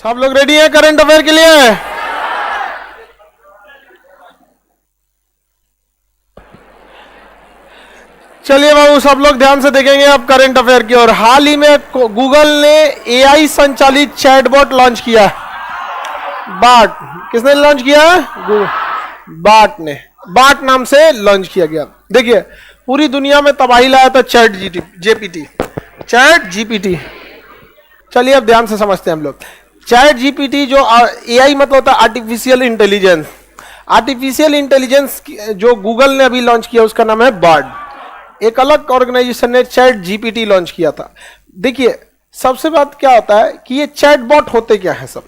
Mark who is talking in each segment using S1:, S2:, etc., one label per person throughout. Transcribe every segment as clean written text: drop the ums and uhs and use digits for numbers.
S1: सब लोग रेडी हैं करंट अफेयर के लिए? चलिए बाबू, सब लोग ध्यान से देखेंगे अब करंट अफेयर की ओर। हाल ही में गूगल ने एआई संचालित चैटबॉट लॉन्च किया है। बार्ट, किसने लॉन्च किया है? बार्ट ने, बार्ट नाम से लॉन्च किया गया। देखिए, पूरी दुनिया में तबाही लाया था चैट जीपीटी। चलिए अब ध्यान से समझते हैं हम लोग। चैट जीपीटी जो एआई मतलब होता है आर्टिफिशियल इंटेलिजेंस। आर्टिफिशियल इंटेलिजेंस जो गूगल ने अभी लॉन्च किया उसका नाम है बार्ड। एक अलग ऑर्गेनाइजेशन ने चैट जीपीटी लॉन्च किया था। देखिए, सबसे बात क्या होता है कि ये चैट बॉट होते क्या है सब।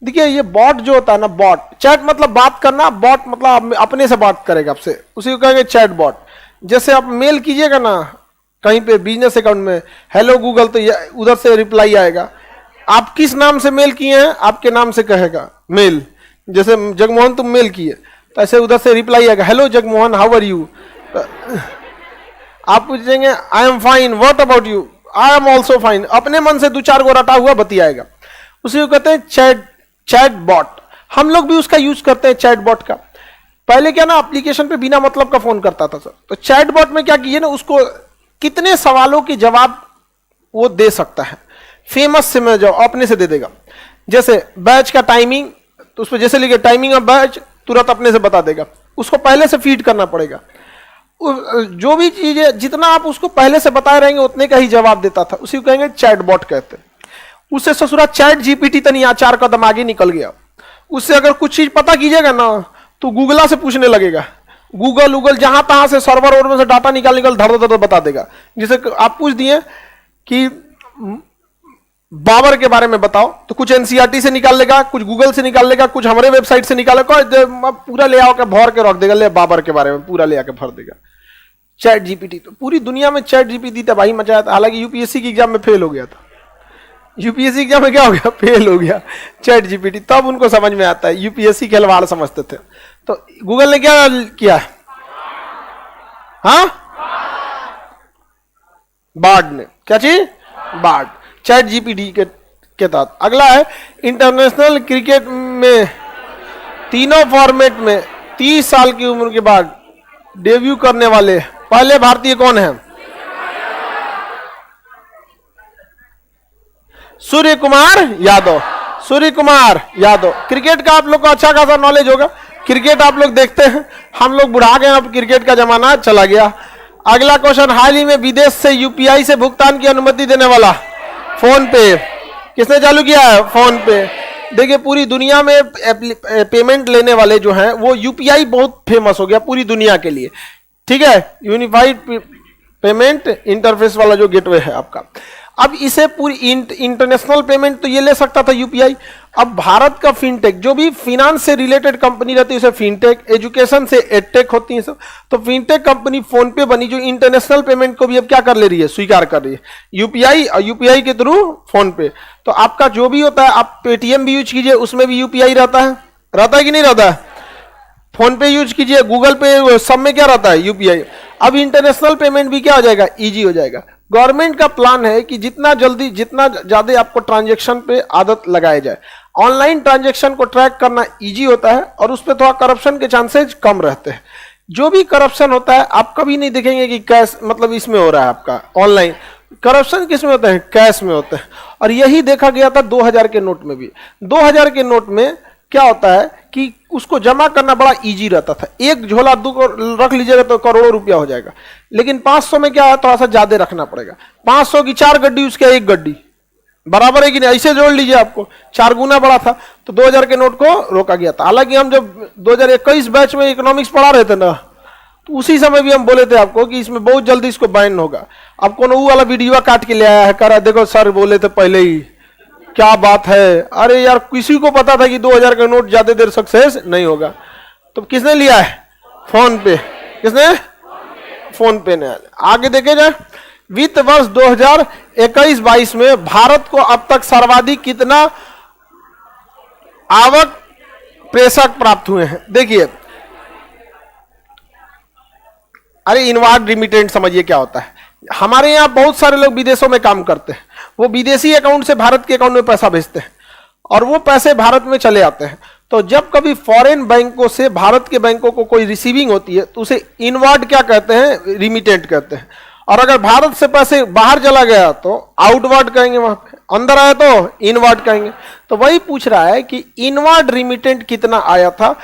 S1: देखिए, ये बॉट जो होता है ना, बॉट, चैट मतलब बात करना, बॉट मतलब अपने से बात करेगा आपसे, उसी को कहेंगे चैट बॉट। जैसे आप मेल कीजिएगा ना कहीं पे बिजनेस अकाउंट में, हेलो गूगल, तो उधर से रिप्लाई आएगा। आप किस नाम से मेल किए हैं, आपके नाम से कहेगा मेल। जैसे जगमोहन तुम मेल किए, तो ऐसे उधर से रिप्लाई आएगा, hello Jagmohan, how are you. आप पूछेंगे I am fine, what about you, I am also fine. अपने मन से दो चार गो रटा हुआ बतियाएगा, उसी को कहते हैं चैट बॉट। हम लोग भी उसका यूज करते हैं चैट बॉट का। पहले क्या ना, एप्लीकेशन पे बिना मतलब का फोन करता था सर, तो चैट बॉट में क्या कीजिए ना, उसको कितने सवालों के जवाब वो दे सकता है, फेमस से में जाओ अपने से दे देगा। जैसे बैच का टाइमिंग, तो उस पर जैसे लिखे टाइमिंग ऑफ बैच, तुरंत अपने से बता देगा। उसको पहले से फीड करना पड़ेगा। जो भी चीजें जितना आप उसको पहले से बताए रहेंगे उतने का ही जवाब देता था, उसी को कहेंगे चैटबॉट कहते हैं। उससे ससुरा चैट जीपीटी तनी 4 कदम आगे निकल गया। उससे अगर कुछ चीज पता कीजिएगा ना तो गूगला से पूछने लगेगा। गूगल जहां तहां से सर्वर और में से डाटा निकाल धड़ धड़ बता देगा। जैसे आप पूछ दिए कि बाबर के बारे में बताओ, तो कुछ एनसीईआरटी से निकाल लेगा, कुछ गूगल से निकाल लेगा, कुछ हमारे वेबसाइट से निकालेगा, पूरा ले आके भर के रख देगा, ले बाबर के बारे में पूरा ले आके भर देगा। चैट जीपीटी तो पूरी दुनिया में चैट जीपीटी तबाही मचाया था। हालांकि यूपीएससी की एग्जाम में फेल हो गया था। यूपीएससी एग्जाम में क्या हो गया? फेल हो गया चैट जीपीटी। तब उनको समझ में आता है, यूपीएससी के खिलवाड़ समझते थे। तो गूगल ने क्या किया? हाँ, बार्ड ने क्या चीज? बार्ड, चैट जीपीटी के तहत। अगला है इंटरनेशनल क्रिकेट में तीनों फॉर्मेट में 30 साल की उम्र के बाद डेब्यू करने वाले पहले भारतीय कौन है? सूर्य कुमार यादव। सूर्य कुमार यादव। क्रिकेट का आप लोग को अच्छा खासा नॉलेज होगा, क्रिकेट आप लोग देखते हैं। हम लोग बुढ़ा गए, अब क्रिकेट का जमाना चला गया। अगला क्वेश्चन, हाल ही में विदेश से यूपीआई से भुगतान की अनुमति देने वाला फोन पे किसने चालू किया है? फोन पे। देखिए, पूरी दुनिया में पेमेंट लेने वाले जो हैं वो यूपीआई बहुत फेमस हो गया पूरी दुनिया के लिए। ठीक है, यूनिफाइड पेमेंट इंटरफेस वाला जो गेटवे है आपका। अब इसे पूरी इंटरनेशनल पेमेंट तो ये ले सकता था यूपीआई। अब भारत का फिनटेक, जो भी फिनांस से रिलेटेड कंपनी रहती है उसे फिनटेक, एजुकेशन से एडटेक होती है सब, तो फिनटेक कंपनी फोन पे बनी जो इंटरनेशनल पेमेंट को भी अब क्या कर ले रही है? स्वीकार कर रही है, यूपीआई और यूपीआई के थ्रू फोन पे। तो आपका जो भी होता है, आप पेटीएम भी यूज कीजिए, उसमें भी यूपीआई रहता है कि नहीं रहता है? फोन पे यूज कीजिए, गूगल पे, सब में क्या रहता है? यूपीआई। अब इंटरनेशनल पेमेंट भी क्या हो जाएगा? इजी हो जाएगा। गवर्नमेंट का प्लान है कि जितना जल्दी जितना ज्यादा आपको ट्रांजैक्शन पे आदत लगाया जाए। ऑनलाइन ट्रांजैक्शन को ट्रैक करना इजी होता है और उस पर थोड़ा करप्शन के चांसेस कम रहते हैं। जो भी करप्शन होता है आप कभी नहीं देखेंगे कि कैश मतलब इसमें हो रहा है आपका ऑनलाइन। करप्शन किस में होता है? कैश में होता है। और यही देखा गया था 2000 के नोट में भी। 2000 के नोट में क्या होता है कि उसको जमा करना बड़ा इजी रहता था। एक झोला दो रख लीजिएगा तो करोड़ों रुपया हो जाएगा। लेकिन 500 में क्या है, थोड़ा सा ज्यादा रखना पड़ेगा। 500 की 4 गड्डी, उसके 1 गड्डी बराबर है कि नहीं? ऐसे जोड़ लीजिए, आपको 4 गुना बड़ा था। तो 2000 के नोट को रोका गया था। हालांकि हम जब 2021 बैच में इकोनॉमिक्स पढ़ा रहे थे ना, तो उसी समय भी हम बोले थे आपको कि इसमें बहुत जल्दी इसको बैन होगा। अब कौन वो वाला वीडियो काट के ले आया है, करा देखो सर बोले थे पहले ही, क्या बात है। अरे यार, किसी को पता था कि 2000 का नोट ज्यादा देर सक्सेस नहीं होगा। तो किसने लिया है? फोन पे। किसने? फोन पे ने। आगे देखे जाए, वित्त वर्ष 2021-22 में भारत को अब तक सर्वाधिक कितना आवक प्रेषक प्राप्त हुए हैं? देखिए, अरे इनवार्ड रिमिटेंट समझिए क्या होता है। हमारे यहाँ बहुत सारे लोग विदेशों में काम करते हैं, वो विदेशी अकाउंट से भारत के अकाउंट में पैसा भेजते हैं। और वो पैसे भारत में चले आते हैं। तो जब कभी फॉरेन बैंकों से भारत के बैंकों को कोई रिसीविंग होती है तो उसे इनवर्ड क्या कहते हैं, रिमिटेंट कहते हैं। और अगर भारत से पैसे बाहर चला गया तो आउटवर्ड कहेंगे, वहां पे अंदर आया तो इनवर्ड कहेंगे। तो वही पूछ रहा है कि इनवर्ड रिमिटेंट कितना आया था,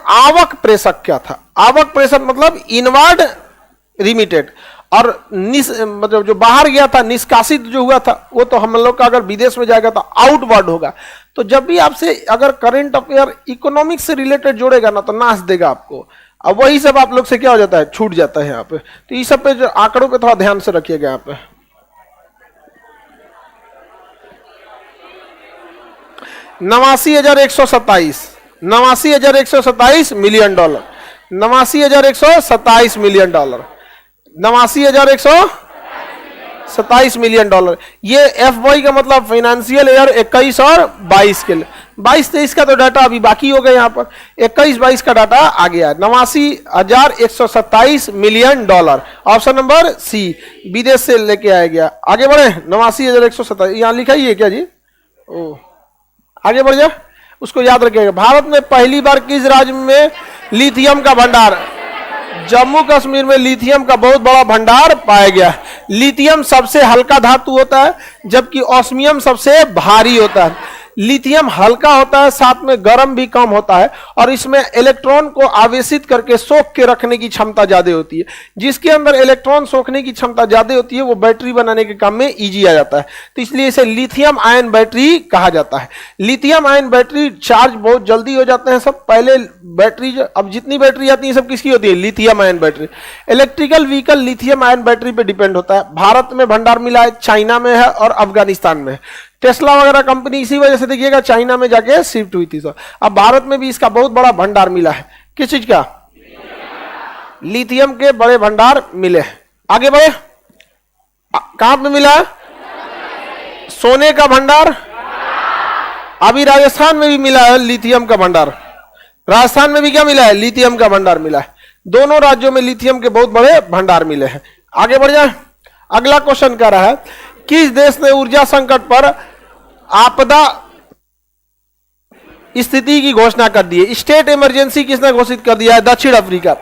S1: आवक प्रेषक क्या था। आवक प्रेषक मतलब इनवर्ड रिमिटेड, और मतलब जो बाहर गया था, निष्कासित जो हुआ था, वो तो हम लोग का अगर विदेश में जाएगा तो आउटवर्ड होगा। तो जब भी आपसे अगर करंट अफेयर इकोनॉमिक्स से रिलेटेड जोड़ेगा ना तो नाच देगा आपको। अब वही सब आप लोग से क्या हो जाता है, छूट जाता है यहाँ पे। तो इस सब पे जो आंकड़ों पे थोड़ा ध्यान से रखिएगा यहाँ पे। 89,127 million dollar, 89,127 million dollar, 89,127 million dollar. ये FY का मतलब फाइनेंशियल ईयर 21 और 22 के लिए। 22-23 का तो डाटा अभी बाकी हो गया, यहाँ पर 21-22 का डाटा आ गया है। 89,127 million dollar, option number C, विदेश से लेके आया गया। आगे बढ़े, 89,127 यहाँ लिखा ही है क्या जी? ओ आगे बढ़ जा, उसको याद रखिएगा। भारत में पहली बार किस राज्य में लिथियम का भंडार? जम्मू कश्मीर में लिथियम का बहुत बड़ा भंडार पाया गया। लिथियम सबसे हल्का धातु होता है जबकि ऑस्मियम सबसे भारी होता है। लिथियम हल्का होता है, साथ में गर्म भी कम होता है, और इसमें इलेक्ट्रॉन को आवेशित करके सोख के रखने की क्षमता ज्यादा होती है। जिसके अंदर इलेक्ट्रॉन सोखने की क्षमता ज्यादा होती है वो बैटरी बनाने के काम में इजी आ जाता है। तो इसलिए इसे लिथियम आयन बैटरी कहा जाता है। लिथियम आयन बैटरी चार्ज बहुत जल्दी हो जाते हैं सब। पहले बैटरी, अब जितनी बैटरी आती है सब किसकी होती है? Lithium ion battery. Electrical vehicle lithium ion battery पे डिपेंड होता है। भारत में भंडार मिला है, चाइना में है और अफगानिस्तान में है। टेस्ला वगैरह कंपनी इसी वजह से देखिएगा चाइना में जाके शिफ्ट हुई थी। तो अब भारत में भी इसका बहुत बड़ा भंडार मिला है। किस चीज का? लिथियम के बड़े भंडार मिले हैं। आगे बढ़े, कहां पे मिला है? सोने का भंडार अभी राजस्थान में भी मिला है, लिथियम का भंडार। राजस्थान में भी क्या मिला है? लिथियम का भंडार मिला है। दोनों राज्यों में लिथियम के बहुत बड़े भंडार मिले हैं। आगे बढ़ जाए, अगला क्वेश्चन कह रहा है किस देश ने ऊर्जा संकट पर आपदा स्थिति की घोषणा कर दी है? स्टेट इमरजेंसी किसने घोषित कर दिया है? दक्षिण अफ्रीका।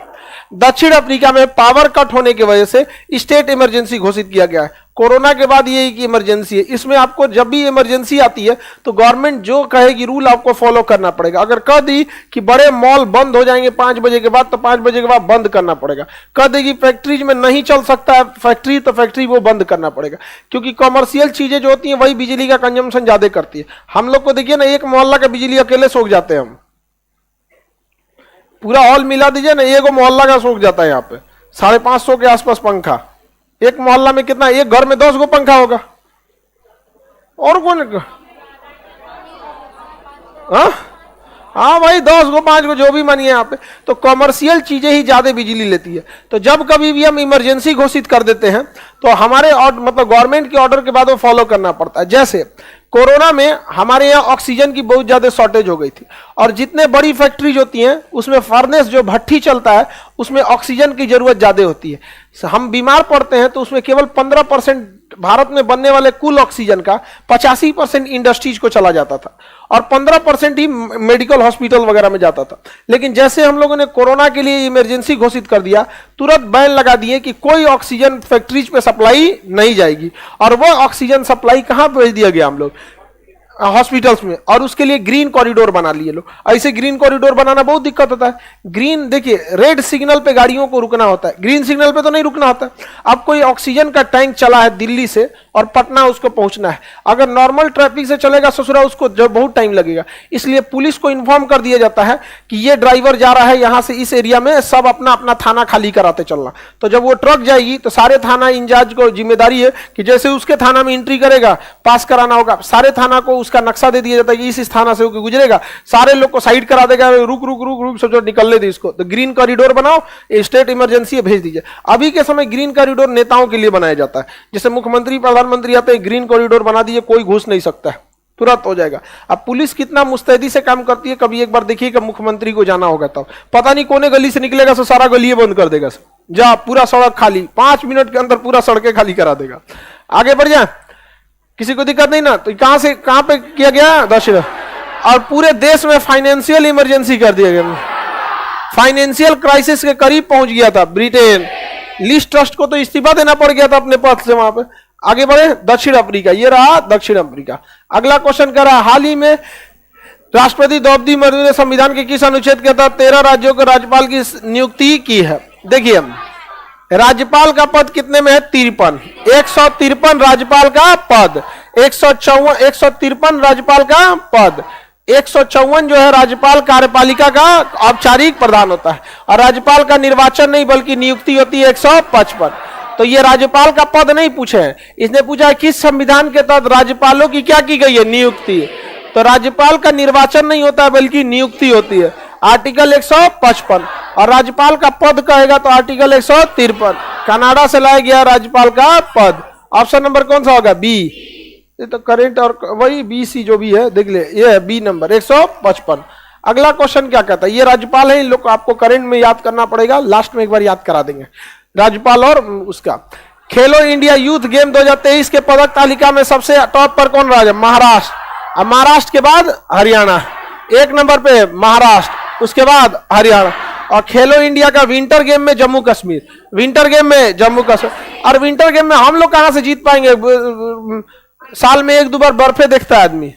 S1: दक्षिण अफ्रीका में पावर कट होने की वजह से स्टेट इमरजेंसी घोषित किया गया है। कोरोना के बाद ये एक इमरजेंसी है। इसमें आपको जब भी इमरजेंसी आती है तो गवर्नमेंट जो कहेगी रूल आपको फॉलो करना पड़ेगा। अगर कह दी कि बड़े मॉल बंद हो जाएंगे 5 बजे के बाद, तो 5 बजे के बाद बंद करना पड़ेगा। कह देगी फैक्ट्रीज में नहीं चल सकता है फैक्ट्री, तो फैक्ट्री वो बंद करना पड़ेगा। क्योंकि कॉमर्शियल चीजें जो होती हैं वही बिजली का कंजम्पशन ज्यादा करती है। हम लोग को देखिए ना, एक मोहल्ला का बिजली अकेले सोख जाते हैं हम। पूरा हॉल मिला दीजिए ना, एक मोहल्ला का सोख जाता है। यहाँ पे 550 के आसपास पंखा। एक मोहल्ला में कितना? एक घर में 10 गो पंखा होगा। और कौन? हाँ भाई 10 गो 5 गो जो भी मानिए यहाँ पे। तो कॉमर्शियल चीजें ही ज्यादा बिजली लेती है। तो जब कभी भी हम इमरजेंसी घोषित कर देते हैं तो हमारे मतलब गवर्नमेंट के ऑर्डर के बाद वो फॉलो करना पड़ता है। जैसे कोरोना में हमारे यहाँ ऑक्सीजन की बहुत ज्यादा शॉर्टेज हो गई थी, और जितने बड़ी फैक्ट्रीज होती हैं उसमें फर्नेस जो भट्ठी चलता है उसमें ऑक्सीजन की जरूरत ज्यादा होती है। हम बीमार पड़ते हैं तो उसमें केवल 15% भारत में बनने वाले कुल ऑक्सीजन का 85% इंडस्ट्रीज को चला जाता था, और 15% ही मेडिकल हॉस्पिटल वगैरह में जाता था। लेकिन जैसे हम लोगों ने कोरोना के लिए इमरजेंसी घोषित कर दिया, तुरंत बैन लगा दिए कि कोई ऑक्सीजन फैक्ट्रीज पे सप्लाई नहीं जाएगी। और वो ऑक्सीजन सप्लाई कहां भेज दिया गया? हम लोग हॉस्पिटल्स में, और उसके लिए ग्रीन कॉरिडोर बना लिए लोग। ऐसे ग्रीन कॉरिडोर बनाना बहुत दिक्कत होता है। ग्रीन देखिए, रेड सिग्नल पे गाड़ियों को रुकना होता है, ग्रीन सिग्नल पे तो नहीं रुकना होता। अब कोई ऑक्सीजन का टैंक चला है दिल्ली से और पटना उसको पहुंचना है, अगर नॉर्मल ट्रैफिक से चलेगा ससुरा उसको जो बहुत टाइम लगेगा। इसलिए पुलिस को इन्फॉर्म कर दिया जाता है कि ये ड्राइवर जा रहा है यहां से इस एरिया में, सब अपना अपना थाना खाली कराते चलना। तो जब वो ट्रक जाएगी तो सारे थाना इंचार्ज को जिम्मेदारी है कि जैसे उसके थाना में एंट्री करेगा, पास कराना होगा, सारे थाना को उसका नक्शा दे दिया जाता है कि इस थाना से होकर गुजरेगा, सारे लोग को साइड करा देगा, रुक रुक रुक रुक सोचो निकलने दे इसको। तो ग्रीन कॉरिडोर बनाओ, स्टेट इमरजेंसी भेज दीजिए। अभी के समय ग्रीन कॉरिडोर नेताओं के लिए बनाया जाता है। जैसे मुख्यमंत्री प्रधानमंत्री आते हैं, ग्रीन कॉरिडोर बना दीजिए, कोई घुस नहीं सकता है, तुरंत हो जाएगा। अब पुलिस कितना मुस्तैदी से काम करती है, कभी एक बार देखिएगा मुख्यमंत्री को जाना होगा तब पता नहीं कोने गली से निकलेगा तो सारा गली बंद कर देगा, जा पूरा सड़क खाली, 5 मिनट के अंदर पूरा सड़कें खाली करा देगा। आगे बढ़ जाए, किसी को दिक्कत नहीं ना? तो कहां से कहां पे किया गया? दक्षिण। और पूरे देश में फाइनेंशियल इमरजेंसी कर दिया गया, फाइनेंशियल क्राइसिस के करीब पहुंच गया था ब्रिटेन। लीज ट्रस्ट को तो इस्तीफा देना पड़ गया था अपने पद से वहां पे। आगे बढ़े, दक्षिण अफ्रीका, ये रहा दक्षिण अफ्रीका। अगला क्वेश्चन कह रहा है, हाल ही में राष्ट्रपति द्रौपदी मुर्मू ने संविधान के किस अनुच्छेद के तहत 13 राज्यों के राज्यपाल की नियुक्ति की है? देखिए, राज्यपाल का पद कितने में है? 53। 153 राज्यपाल का पद, 153 राज्यपाल का पद, 154 जो है राज्यपाल कार्यपालिका का औपचारिक प्रधान होता है, और राज्यपाल का निर्वाचन नहीं बल्कि नियुक्ति होती है 155। तो ये राज्यपाल का पद नहीं पूछे हैं, इसने पूछा है किस संविधान के तहत राज्यपालों की क्या की गई है? नियुक्ति। तो राज्यपाल का निर्वाचन नहीं होता है बल्कि नियुक्ति होती है, आर्टिकल 155। और राज्यपाल का पद कहेगा तो आर्टिकल 153। कनाडा से लाया गया राज्यपाल का पद। ऑप्शन नंबर कौन सा होगा? बी। ये तो करेंट और वही बी सी जो भी है, देख ले, ये है बी नंबर 155। अगला क्वेश्चन क्या कहता है? ये राज्यपाल है, इन लोग को आपको करंट में याद करना पड़ेगा, लास्ट में एक बार याद करा देंगे राज्यपाल और उसका। खेलो इंडिया यूथ गेम 2023 के पदक तालिका में सबसे टॉप पर कौन रहा? महाराष्ट्र। अब महाराष्ट्र के बाद हरियाणा, 1 नंबर पे महाराष्ट्र, उसके बाद हरियाणा। और खेलो इंडिया का विंटर गेम में जम्मू कश्मीर, विंटर गेम में जम्मू कश्मीर। और विंटर गेम में हम लोग कहां से जीत पाएंगे? साल में 1-2 बार बर्फे देखता है आदमी।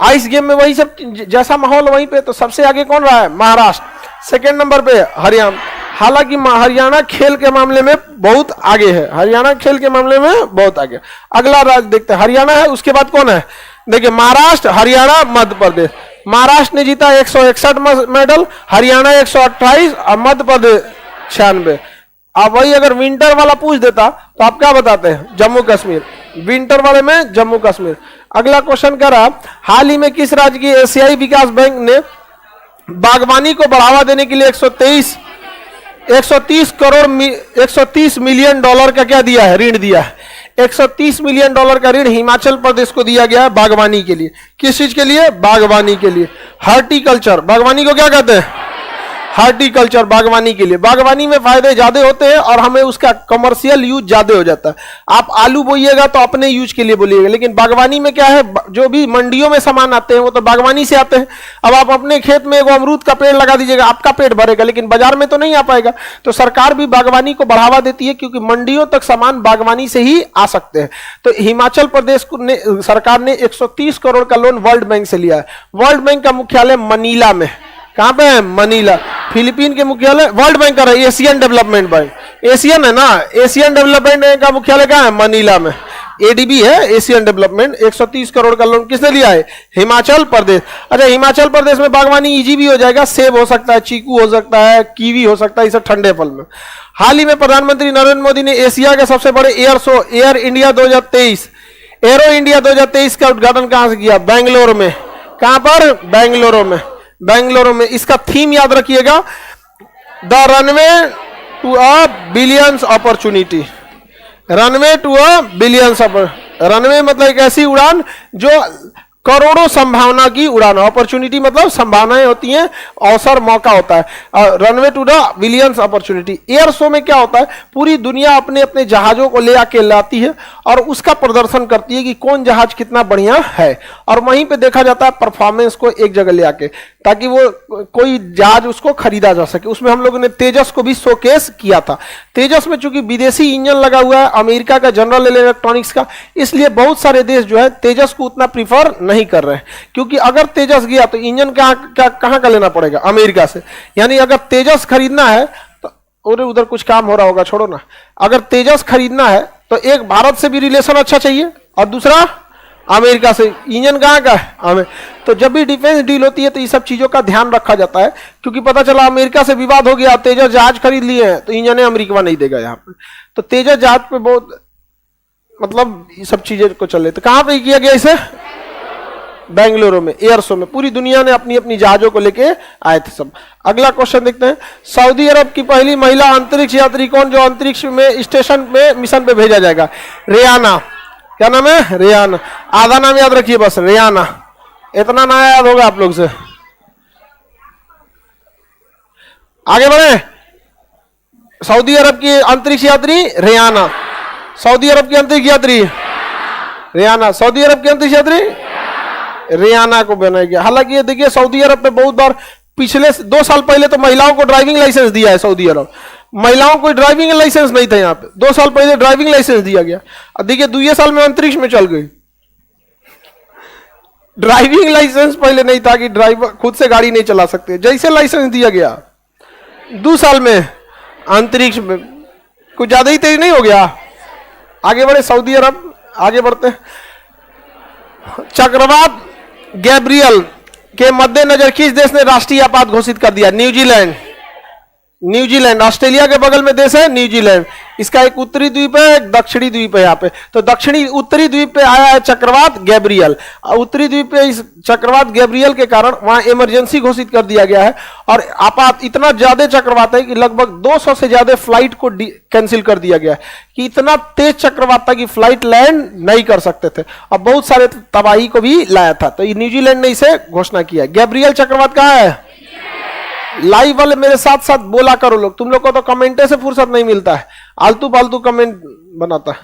S1: आइस गेम में वही सब जैसा माहौल वहीं पे। तो सबसे आगे कौन रहा है? महाराष्ट्र। सेकेंड नंबर पे हरियाणा। हालांकि हरियाणा खेल के मामले में बहुत आगे है, हरियाणा खेल के मामले में बहुत आगे। अगला राज्य देखते हैं, हरियाणा है, उसके बाद कौन है? देखिए, महाराष्ट्र, हरियाणा, मध्य प्रदेश। महाराष्ट्र ने जीता 161 मेडल, हरियाणा 128 और मध्य प्रदेश 96। अब वही अगर विंटर वाला पूछ देता तो आप क्या बताते हैं? जम्मू कश्मीर। विंटर वाले में जम्मू कश्मीर। अगला क्वेश्चन कर रहा, हाल ही में किस राज्य की एशियाई विकास बैंक ने बागवानी को बढ़ावा देने के लिए 130 मिलियन डॉलर का क्या दिया है? ऋण दिया है। 130 मिलियन डॉलर का ऋण हिमाचल प्रदेश को दिया गया है बागवानी के लिए। किस चीज के लिए? बागवानी के लिए। हॉर्टिकल्चर, बागवानी को क्या कहते हैं? हॉर्टिकल्चर, बागवानी के लिए। बागवानी में फायदे ज्यादा होते हैं और हमें उसका कमर्शियल यूज ज्यादा हो जाता है। आप आलू बोइएगा तो अपने यूज के लिए बोलिएगा, लेकिन बागवानी में क्या है, जो भी मंडियों में सामान आते हैं वो तो बागवानी से आते हैं। अब आप अपने खेत में एगो अमरूद का पेड़ लगा दीजिएगा, आपका पेट भरेगा, लेकिन बाजार में तो नहीं आ पाएगा। तो सरकार भी बागवानी को बढ़ावा देती है क्योंकि मंडियों तक सामान बागवानी से ही आ सकते हैं। तो हिमाचल प्रदेश ने सरकार ने 130 करोड़ का लोन वर्ल्ड बैंक से लिया है। वर्ल्ड बैंक का मुख्यालय मनीला में। कहां पे है? मनीला। फिलीपीन के मुख्यालय वर्ल्ड बैंक का है, एशियन डेवलपमेंट बैंक, एशियन है ना, एशियन डेवलपमेंट बैंक का मुख्यालय कहां है? मनीला में। एडीबी है, एशियन डेवलपमेंट। 130 करोड़ का लोन किसने लिया है? हिमाचल प्रदेश। अच्छा, हिमाचल प्रदेश में बागवानी इजी भी हो जाएगा, सेब हो सकता है, चीकू हो सकता है, कीवी हो सकता है, इसे ठंडे फल में। हाल ही में प्रधानमंत्री नरेंद्र मोदी ने एशिया के सबसे बड़े air show air India 2023, arrow India 2023 का उद्घाटन कहां से किया? बेंगलोर में। कहां पर? बेंगलुरु में। बेंगलुरु में। इसका थीम याद रखिएगा, the runway to a billions opportunity. Runway to a billions, runway मतलब एक ऐसी उड़ान जो करोड़ों संभावना की उड़ान। अपॉर्चुनिटी मतलब संभावनाएं होती हैं, अवसर, मौका होता है। Runway to the billions opportunity. Air show में क्या होता है, पूरी दुनिया अपने अपने जहाजों को ले आके लाती है और उसका प्रदर्शन करती है कि कौन जहाज कितना बढ़िया है, और वहीं पे देखा जाता है परफॉर्मेंस को एक जगह ले आके, ताकि वो कोई जहाज उसको खरीदा जा सके। उसमें हम लोगों ने तेजस को भी शोकेस किया था। तेजस में चूंकि विदेशी इंजन लगा हुआ है, अमेरिका का जनरल इलेक्ट्रॉनिक्स का, इसलिए बहुत सारे देश जो है तेजस को उतना प्रीफर नहीं कर रहे हैं, क्योंकि अगर तेजस गया तो इंजन कहां का लेना पड़ेगा? अमेरिका से। यानी अगर तेजस खरीदना है तो, और उधर कुछ काम हो रहा होगा, छोड़ो ना। अगर तेजस खरीदना है तो एक भारत से भी रिलेशन अच्छा चाहिए और दूसरा अमेरिका से। इंजन कहां का है? हमें। तो जब भी डिफेंस डील होती है तो ये सब चीजों का ध्यान रखा जाता है, क्योंकि पता चला अमेरिका से विवाद हो गया, तेजस जहाज खरीद लिए हैं तो इंजन अमेरिका नहीं देगा यहाँ पे। तो तेजस जहाज पे बहुत मतलब ये सब चीजें को चल रही। तो कहां पे किया गया इसे? बेंगलुरु में, एयर शो में। पूरी दुनिया ने अपनी अपनी जहाजों को लेके आए थे सब। अगला क्वेश्चन देखते हैं, सऊदी अरब की पहली महिला अंतरिक्ष यात्री कौन, जो अंतरिक्ष में स्टेशन पे मिशन पे भेजा जाएगा? रेयाना। क्या नाम है? रेयाना। आधा नाम याद रखिए बस, रेयाना। इतना ना याद होगा आप लोग से। आगे बढ़े। सऊदी अरब की अंतरिक्ष यात्री रेयाना। सऊदी अरब की अंतरिक्ष यात्री रियाना। सऊदी अरब की अंतिम यात्री रियाना को बनाया गया। हालांकि ये देखिए सऊदी अरब में बहुत बार पिछले 2 साल पहले तो महिलाओं को ड्राइविंग लाइसेंस दिया है सऊदी अरब। महिलाओं को ड्राइविंग लाइसेंस नहीं था यहाँ पे, 2 साल पहले ड्राइविंग लाइसेंस दिया गया। अब देखिए 2 साल में अंतरिक्ष में चल गई। ड्राइविंग लाइसेंस पहले नहीं था कि ड्राइवर खुद से गाड़ी नहीं चला सकते, जैसे लाइसेंस दिया गया 2 साल में अंतरिक्ष में। कुछ ज्यादा ही तेज नहीं हो गया? आगे बढ़े सऊदी अरब, आगे बढ़ते हैं। चक्रवात गैब्रियल के मद्देनजर किस देश ने राष्ट्रीय आपात घोषित कर दिया? न्यूजीलैंड। न्यूजीलैंड ऑस्ट्रेलिया के बगल में देश है न्यूजीलैंड। इसका एक उत्तरी द्वीप है, एक दक्षिणी द्वीप है। यहाँ पे तो दक्षिणी उत्तरी द्वीप पे आया है चक्रवात गैब्रियल। उत्तरी द्वीप पे इस चक्रवात गैब्रियल के कारण वहां इमरजेंसी घोषित कर दिया गया है और आपात इतना ज्यादा चक्रवात है कि लगभग 200 से ज्यादा फ्लाइट को कैंसिल कर दिया गया है कि इतना तेज चक्रवात था कि फ्लाइट लैंड नहीं कर सकते थे और बहुत सारे तबाही को भी लाया था। तो न्यूजीलैंड ने इसे घोषणा किया। गैब्रियल चक्रवात कहाँ है? लाइव वाले मेरे साथ साथ बोला करो लोग, तुम लोग को तो कमेंटे से फुर्सत नहीं मिलता है, आलतू फालतू कमेंट बनाता है।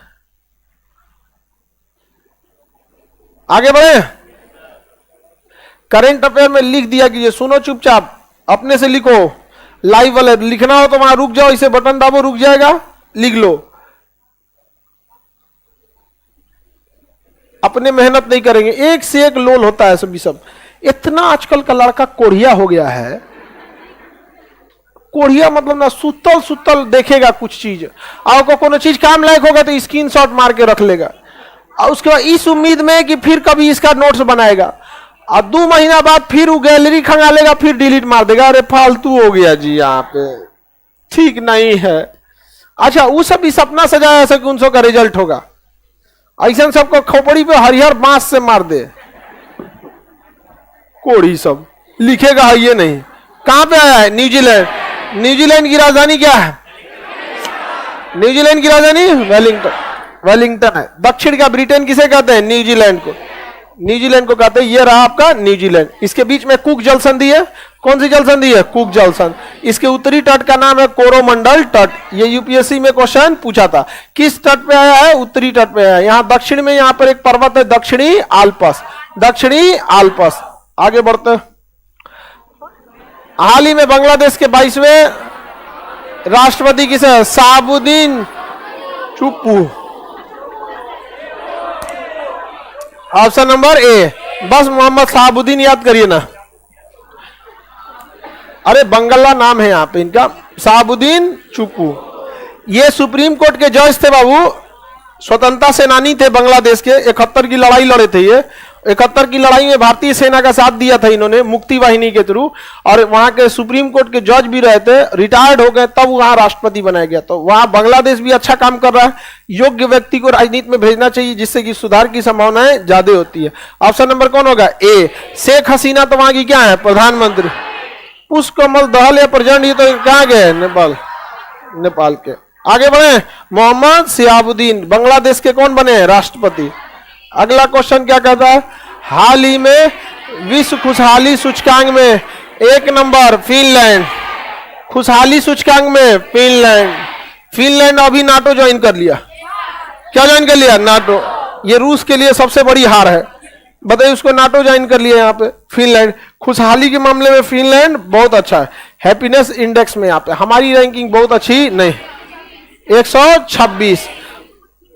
S1: आगे बढ़े। करंट अफेयर में लिख दिया कीजिए, सुनो चुपचाप, अपने से लिखो। लाइव वाले लिखना हो तो वहां रुक जाओ, इसे बटन दाबो, रुक जाएगा, लिख लो। अपने मेहनत नहीं करेंगे, एक से एक लोल होता है सभी सब। इतना आजकल का लड़का कोढ़िया हो गया है। कोढ़िया मतलब ना सुतल सुतल देखेगा कुछ चीज और को कोनो चीज काम लायक होगा तो स्क्रीनशॉट मार के रख लेगा और उसके बाद इस उम्मीद में कि फिर कभी इसका नोट्स बनाएगा और 2 महीना बाद फिर वो गैलरी खंगालेगा, फिर डिलीट मार देगा। अरे फालतू हो गया जी, यहाँ पे ठीक नहीं है। अच्छा वो सब भी सपना सजाया ऐसा कि उनसों का रिजल्ट होगा, ऐसा सबको खोपड़ी पे हरिहर बांस से मार दे। कोढ़ी सब लिखेगा ये नहीं। कहां पे आया है? न्यूजीलैंड। न्यूजीलैंड की राजधानी क्या है? न्यूजीलैंड की राजधानी वेलिंगटन। वेलिंगटन है। दक्षिण का ब्रिटेन किसे कहते हैं? न्यूजीलैंड को। न्यूजीलैंड को कहते हैं। ये रहा आपका न्यूजीलैंड। इसके बीच में कुक जल संधि है। कौन सी जल संधि है? कुक जल संधि। इसके उत्तरी तट का नाम है कोरोमंडल तट। ये यूपीएससी में क्वेश्चन पूछा था। किस तट पे आया है? उत्तरी तट पे आया है। यहाँ दक्षिण में यहाँ पर एक पर्वत है, दक्षिणी आल्पस। दक्षिणी आल्पस। आगे बढ़ते हैं। हाल ही में बांग्लादेश के 22वें राष्ट्रपति किसे है? शहाबुद्दीन चुप्पू। ऑप्शन नंबर ए, बस मोहम्मद शहाबुद्दीन याद करिए ना। अरे बंगला नाम है यहाँ पे इनका, शहाबुद्दीन चुप्पू। ये सुप्रीम कोर्ट के जज थे बाबू, स्वतंत्रता सेनानी थे बांग्लादेश के। 71 की लड़ाई लड़े थे ये। 71 की लड़ाई में भारतीय सेना का साथ दिया था इन्होंने मुक्ति वाहिनी के थ्रू, और वहां के सुप्रीम कोर्ट के जज भी रहे थे। रिटायर्ड हो गए तब वहां राष्ट्रपति बनाया गया। तो वहां बांग्लादेश भी अच्छा काम कर रहा है। योग्य व्यक्ति को राजनीति में भेजना चाहिए जिससे कि सुधार की संभावनाएं ज्यादा होती है। ऑप्शन नंबर कौन होगा? ए, शेख हसीना। तो वहां की क्या है? प्रधानमंत्री। पुष्पकमल दहल या प्रचंड, ये तो कहाँ गए? नेपाल। नेपाल के। आगे बढ़े। मोहम्मद शहाबुद्दीन बांग्लादेश के कौन बने हैं? राष्ट्रपति। अगला क्वेश्चन क्या कहता है? हाल ही में विश्व खुशहाली सूचकांक में 1 नंबर फिनलैंड। खुशहाली सूचकांक में फिनलैंड। फिनलैंड अभी नाटो ज्वाइन कर लिया। क्या ज्वाइन कर लिया? नाटो। ये रूस के लिए सबसे बड़ी हार है। बताइए, उसको नाटो ज्वाइन कर लिया यहाँ पे फिनलैंड। खुशहाली के मामले में फिनलैंड बहुत अच्छा है। हैप्पीनेस इंडेक्स में यहाँ पे हमारी रैंकिंग बहुत अच्छी नहीं, 126।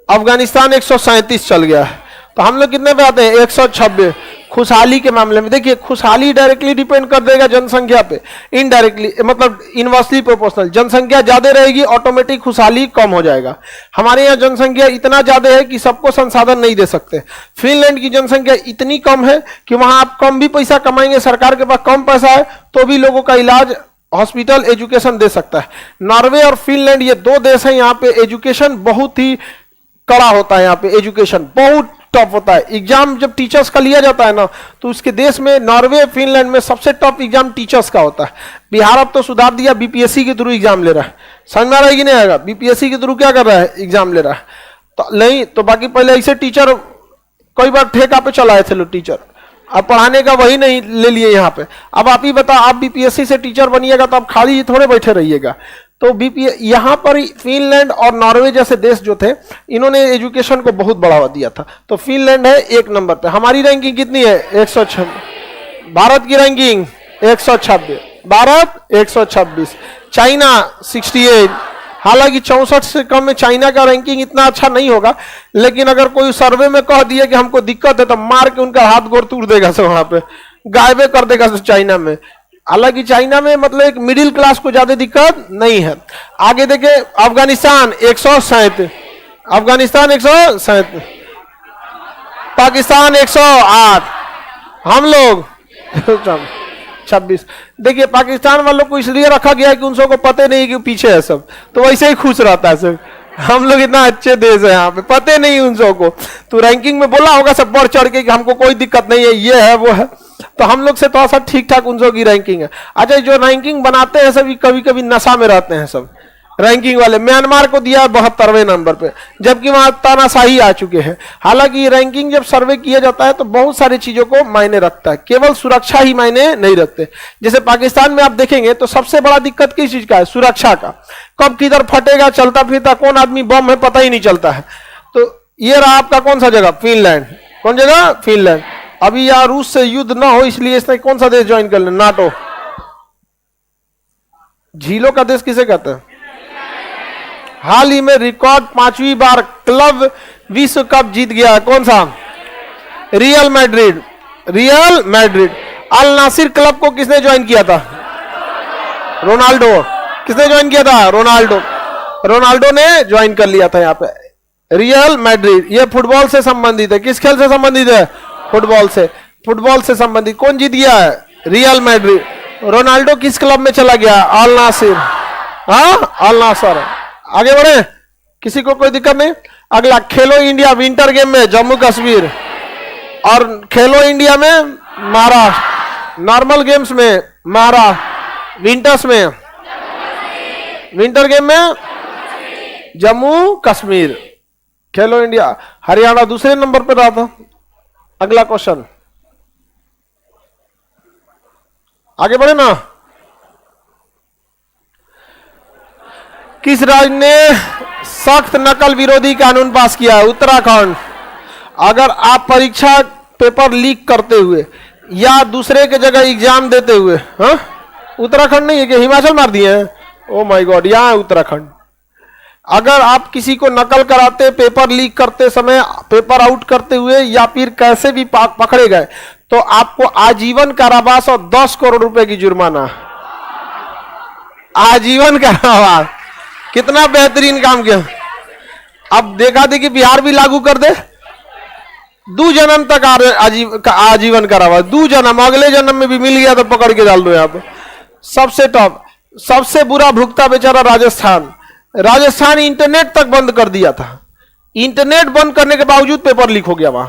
S1: अफगानिस्तान 137 चल गया है। तो हम लोग कितने पे आते हैं? 126। खुशहाली के मामले में देखिए, खुशहाली डायरेक्टली डिपेंड कर देगा जनसंख्या पे, इनडायरेक्टली मतलब इनवर्सली प्रोपोर्शनल। जनसंख्या ज्यादा रहेगी, ऑटोमेटिक खुशहाली कम हो जाएगा। हमारे यहाँ जनसंख्या इतना ज्यादा है कि सबको संसाधन नहीं दे सकते। फिनलैंड की जनसंख्या इतनी कम है कि वहां आप कम भी पैसा कमाएंगे, सरकार के पास कम पैसा है तो भी लोगों का इलाज, हॉस्पिटल, एजुकेशन दे सकता है। नॉर्वे और फिनलैंड ये 2 देश हैं, यहाँ पे एजुकेशन बहुत ही कड़ा होता है। यहाँ पे एजुकेशन बहुत टफ होता है। एग्जाम जब टीचर्स का लिया जाता है ना, तो उसके देश में नॉर्वे, फिनलैंड में सबसे टफ एग्जाम टीचर्स का होता है। बिहार अब तो सुधार दिया, बीपीएससी के थ्रू एग्जाम ले रहा है। समझ में आ रहा है कि नहीं आएगा? बीपीएससी के थ्रू क्या कर रहा है? एग्जाम ले रहा है। तो नहीं तो बाकी पहले ऐसे टीचर कई बार ठेका पे चलाए थे लोग टीचर, अब पढ़ाने का वही नहीं ले लिए यहाँ पे। अब आप ही बताओ, आप बीपीएससी से टीचर बनिएगा तो आप खाली थोड़े बैठे रहिएगा। तो बीपी यहां पर फिनलैंड और नॉर्वे जैसे देश जो थे, इन्होंने एजुकेशन को बहुत बढ़ावा दिया था। तो फिनलैंड है 1 नंबर पे। हमारी रैंकिंग कितनी है? 126। भारत की रैंकिंग 126, भारत 126। चाइना 68। हालांकि 64 से कम में चाइना का रैंकिंग इतना अच्छा नहीं होगा, लेकिन अगर कोई सर्वे में कह दिया कि हमको दिक्कत है तो मार के उनका हाथ गोड़ तोड़ देगा सब, वहां पे गायबे कर देगा सब चाइना में। हालांकि चाइना में मतलब एक मिडिल क्लास को ज्यादा दिक्कत नहीं है। आगे देखे अफगानिस्तान 137, अफगानिस्तान 137, पाकिस्तान 108, हम लोग 26। देखिए पाकिस्तान वालों को इसलिए रखा गया है कि उन सबको पता नहीं कि पीछे है सब, तो वैसे ही खुश रहता है सब। हम लोग इतना अच्छे देश है यहाँ पे, पते नहीं उन सबको। तो रैंकिंग में बोला होगा सब बढ़ चढ़ के कि हमको कोई दिक्कत नहीं है, ये है वो है, तो हम लोग से थोड़ा सा ठीक ठाक उन सब की रैंकिंग है। अच्छा, जो रैंकिंग बनाते हैं सभी कभी कभी नशा में रहते हैं सब रैंकिंग वाले। म्यांमार को दिया 72वें नंबर पे, जबकि वहां तानाशाही आ चुके हैं। हालांकि रैंकिंग जब सर्वे किया जाता है तो बहुत सारी चीजों को मायने रखता है, केवल सुरक्षा ही मायने नहीं रखते। जैसे पाकिस्तान में आप देखेंगे तो सबसे बड़ा दिक्कत किस चीज का है? सुरक्षा का। कब किधर फटेगा, चलता फिरता कौन आदमी बम है पता ही नहीं चलता है। तो ये रहा आपका कौन सा जगह? फिनलैंड। कौन जगह? फिनलैंड। अभी यहाँ रूस से युद्ध ना हो इसलिए इसने कौन सा देश ज्वाइन कर ले? नाटो। झीलों का देश किसे कहते हैं? हाल ही में रिकॉर्ड 5वीं बार क्लब विश्व कप जीत गया। कौन सा? Real Madrid. Real Madrid. Al Nassr club को किसने ज्वाइन किया था? रोनाल्डो। किसने ज्वाइन किया था? रोनाल्डो। रोनाल्डो ने ज्वाइन कर लिया था यहाँ पे रियल मैड्रिड। ये फुटबॉल से संबंधित है। किस खेल से संबंधित है? फुटबॉल से। फुटबॉल से संबंधित कौन जीत गया है? Real Madrid. रोनाल्डो किस क्लब में चला गया? अल नासिर। हाँ, अल नासिर। आगे बढ़े, किसी को कोई दिक्कत नहीं। अगला, खेलो इंडिया विंटर गेम में जम्मू कश्मीर, और खेलो इंडिया में महाराष्ट्र। नॉर्मल गेम्स में महाराष्ट्र, विंटर्स में, विंटर गेम में जम्मू कश्मीर। खेलो इंडिया हरियाणा दूसरे नंबर पर रहा था। अगला क्वेश्चन, आगे बढ़े ना। किस राज्य ने सख्त नकल विरोधी कानून पास किया है? उत्तराखंड। अगर आप परीक्षा पेपर लीक करते हुए या दूसरे के जगह एग्जाम देते हुए, हाँ, उत्तराखंड नहीं है कि हिमाचल मार दिए हैं? ओ माय गॉड, यहाँ है उत्तराखंड। अगर आप किसी को नकल कराते, पेपर लीक करते समय, पेपर आउट करते हुए या फिर कैसे भी पकड़े गए तो आपको आजीवन कारावास और 10 करोड़ रुपए की जुर्माना। आजीवन कारावास। कितना बेहतरीन काम किया। अब देखा देखी बिहार भी लागू कर दे, 2 जन्म तक आजीवन कारावास। 2 जन्म, अगले जन्म में भी मिल गया तो पकड़ के डाल दो यहाँ पे। सबसे टॉप, सबसे बुरा भुगता बेचारा राजस्थान। राजस्थान इंटरनेट तक बंद कर दिया था, इंटरनेट बंद करने के बावजूद पेपर लीक हो गया वहां।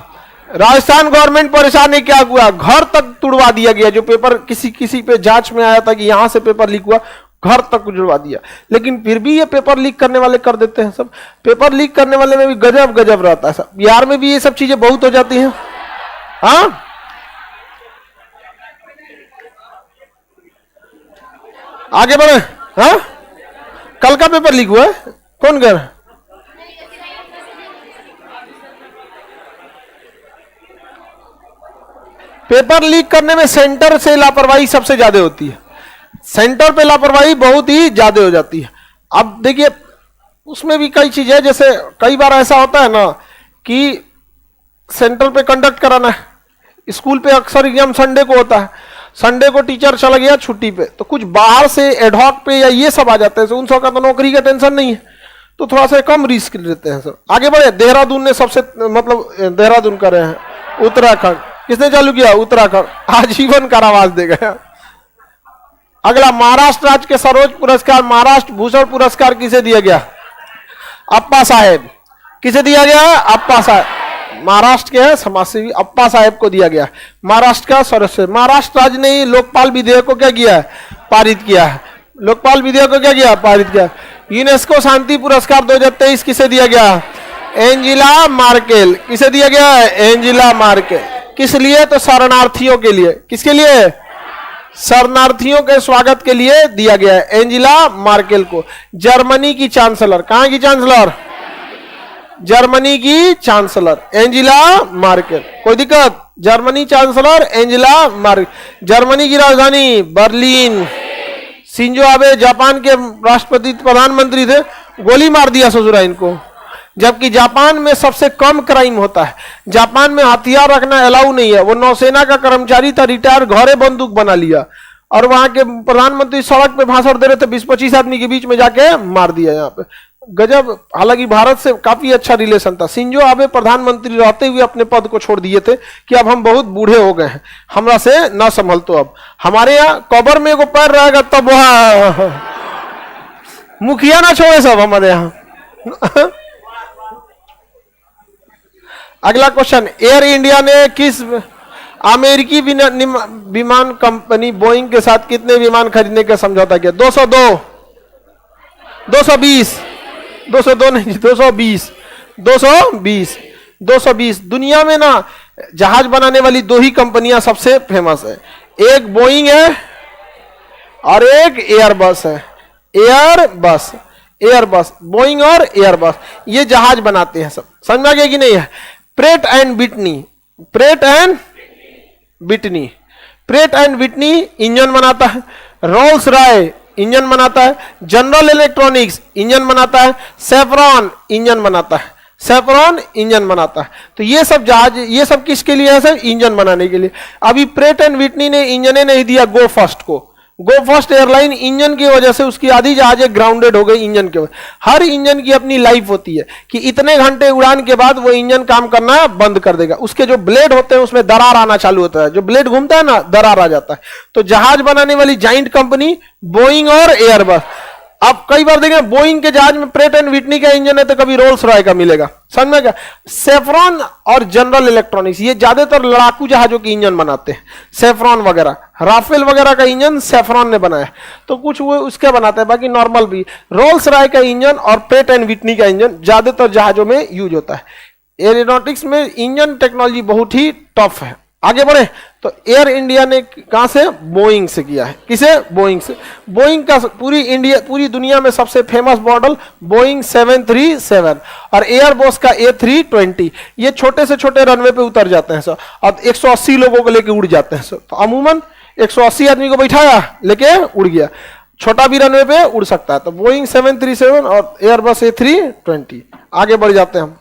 S1: राजस्थान गवर्नमेंट परेशान है, क्या हुआ? घर तक तुड़वा दिया गया। जो पेपर किसी पे जांच में आया था कि यहां से पेपर लीक हुआ, घर तक उजड़वा दिया। लेकिन फिर भी ये पेपर लीक करने वाले कर देते हैं सब। पेपर लीक करने वाले में भी गजब गजब रहता है सब। बिहार में भी ये सब चीजें बहुत हो जाती हैं। हाँ, आगे बढ़े। हाँ, कल का पेपर लीक हुआ है, कौन कर? पेपर लीक करने में सेंटर से लापरवाही सबसे ज्यादा होती है। सेंटर पे लापरवाही बहुत ही ज्यादा हो जाती है। अब देखिए उसमें भी कई चीजें, जैसे कई बार ऐसा होता है ना कि सेंटर पे कंडक्ट कराना है। स्कूल पे अक्सर एग्जाम संडे को होता है, संडे को टीचर चला गया छुट्टी पे, तो कुछ बाहर से एडहॉक पे या ये सब आ जाते हैं। उन सब का तो नौकरी का टेंशन नहीं है, तो थोड़ा सा कम रिस्क लेते हैं सब। आगे बढ़े। देहरादून ने सबसे, मतलब देहरादून कर रहे हैं। उत्तराखंड किसने चालू किया? उत्तराखंड। आजीवन कारावास दे गया। अगला, महाराष्ट्र राज्य के सर्वोच्च पुरस्कार महाराष्ट्र भूषण पुरस्कार किसे दिया गया? अप्पा साहेब। किसे दिया गया? अप्पा साहेब। महाराष्ट्र के हैं समाजसेवी, अप्पा साहेब को दिया गया। महाराष्ट्र का सर्वोच्च। महाराष्ट्र राज्य ने लोकपाल विधेयक को क्या किया है? पारित किया है। लोकपाल विधेयक को क्या किया? पारित किया। यूनेस्को शांति पुरस्कार 2023 किसे दिया गया? Angela Merkel. किसे दिया गया है? Angela Merkel. किस लिए? तो शरणार्थियों के लिए। किसके लिए? शरणार्थियों के स्वागत के लिए दिया गया है एंजेला मार्केल को। जर्मनी की चांसलर, कहां की चांसलर? जर्मनी की चांसलर एंजेला मार्केल। कोई दिक्कत? Germany chancellor Angela Merkel. Germany की राजधानी बर्लिन। शिंजो आबे जापान के राष्ट्रपति प्रधानमंत्री थे, गोली मार दिया ससुरा इनको। जबकि जापान में सबसे कम क्राइम होता है। जापान में हथियार रखना अलाउ नहीं है। वो नौसेना का कर्मचारी था, रिटायर, घरे बंदूक बना लिया और वहां के प्रधानमंत्री सड़क पे भाषण दे रहे थे, 20-25 आदमी के बीच में जाके मार दिया यहाँ पे। गजब। हालांकि भारत से काफी अच्छा रिलेशन था। शिंजो आबे प्रधानमंत्री रहते हुए अपने पद को छोड़ दिए थे कि अब हम बहुत बूढ़े हो गए हैं, हमरा से ना संभल। तो अब हमारे यहाँ कबर में एगो पैर रहेगा तब वहां मुखिया ना छोड़े सब हमारे यहाँ। अगला क्वेश्चन, एयर इंडिया ने किस अमेरिकी विमान कंपनी बोइंग के साथ कितने विमान खरीदने का समझौता किया? 202, 220, 202 नहीं, 220, 220, 220। दुनिया में ना जहाज बनाने वाली दो ही कंपनियां सबसे फेमस है, एक बोइंग है और एक एयरबस है। एयरबस, एयरबस, बोइंग और एयरबस, ये जहाज बनाते हैं सब। समझ में आ गया कि नहीं है? Parade and Whitney, parade and Whitney, parade and Whitney engine बनाता है। रोल्स रॉय इंजन बनाता है। जनरल इलेक्ट्रॉनिक्स इंजन बनाता है। सेफ्रॉन इंजन बनाता है। सेफ्रॉन इंजन बनाता है। तो ये सब जहाज, ये सब किसके लिए है सर? इंजन बनाने के लिए। अभी प्रेट एंड विटनी ने इंजन नहीं दिया गो फर्स्ट को। गो फर्स्ट एयरलाइन इंजन की वजह से उसकी आधी जहाजें ग्राउंडेड हो गई इंजन के वजह। हर इंजन की अपनी लाइफ होती है कि इतने घंटे उड़ान के बाद वो इंजन काम करना बंद कर देगा। उसके जो ब्लेड होते हैं उसमें दरार आना चालू होता है, जो ब्लेड घूमता है ना दरार आ जाता है। तो जहाज बनाने वाली जाइंट कंपनी बोइंग और एयरबस। आप कई बार देखें बोइंग के जहाज में प्रेट एंड विटनी का इंजन है तो कभी रोल्स रॉय का मिलेगा। समझ में क्या? सेफ्रॉन और जनरल इलेक्ट्रॉनिक्स ये ज्यादातर लड़ाकू जहाजों के इंजन बनाते हैं। सेफ्रॉन वगैरह, राफेल वगैरह का इंजन सेफ्रॉन ने बनाया, तो कुछ वो उसके बनाते हैं, बाकी नॉर्मल भी। रोल्स रॉय का इंजन और प्रेट एंड विटनी का इंजन ज्यादातर जहाजों में यूज होता है। एरोनॉटिक्स में इंजन टेक्नोलॉजी बहुत ही टफ है। आगे बढ़े तो एयर इंडिया ने कहां से? बोइंग से किया है। किसे? बोइंग से। बोइंग का पूरी दुनिया में सबसे फेमस मॉडल बोइंग 737 और एयरबस का A320। ये छोटे से छोटे रनवे पे उतर जाते हैं सर और 180 लोगों को लेके उड़ जाते हैं सर। तो अमूमन 180 आदमी को बैठाया लेके उड़ गया, छोटा भी रनवे पे उड़ सकता है। तो बोइंग 737 और एयरबस A320। आगे बढ़ जाते हैं हम।